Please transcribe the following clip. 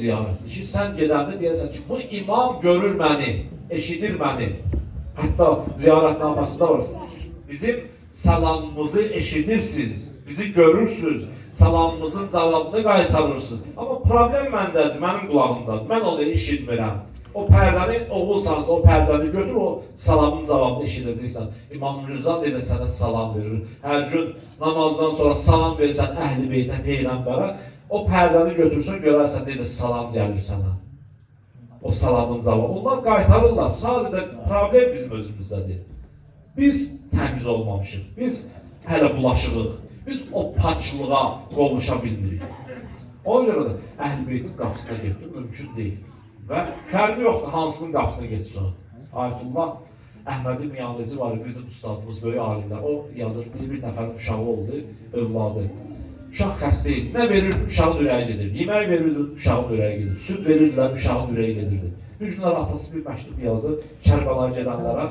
ziyarətdir ki, sən gedəndə deyəsən ki, bu imam görür məni, eşidir məni. Hətta ziyarətnaməsində var, bizim salamımızı eşidirsiniz, bizi görürsünüz, salamımızın cavabını qaytarırsınız. Amma problem məndədir, mənim qulağımdadır, mən onu eşitmirəm. O pərdəni, oğulsansa o pərdəni götür, o salamın cavabını eşidəcəksən. İmam Rıza necə sənə salam verir? Hər gün namazdan sonra salam verirsən Əhl-i Beytə, Peyğəmbərə, o pərdəni götürsən, görərsən necə salam gəlir sənə. O salamın cavabı. Onlar qaytarırlar. Sadəcə problem bizim özümüzdədir. Biz təmiz olmamışıq. Biz hələ bulaşığıq. Biz o paçlığa qovuşa bilmirik. Ona görə də Əhl-i Beytin qapısına getdim, mümkün deyil. Və fərqi yoxdur, hansının qapısına getsin. Ayətullah Əhmədi Miyanizi var, bizim ustadımız, böyük alimlər. O yazır, bir nəfərin uşağı oldu, övladı. Uşaq xəstə idi. Nə verir, uşağın ürəyi gedir. Yemək verir, uşağın ürəyi gedir. Süd verirdilər, uşağın ürəyi gedirdi. Bir günlər atası bir məktub yazdı Kərbəlaya gedənlərə.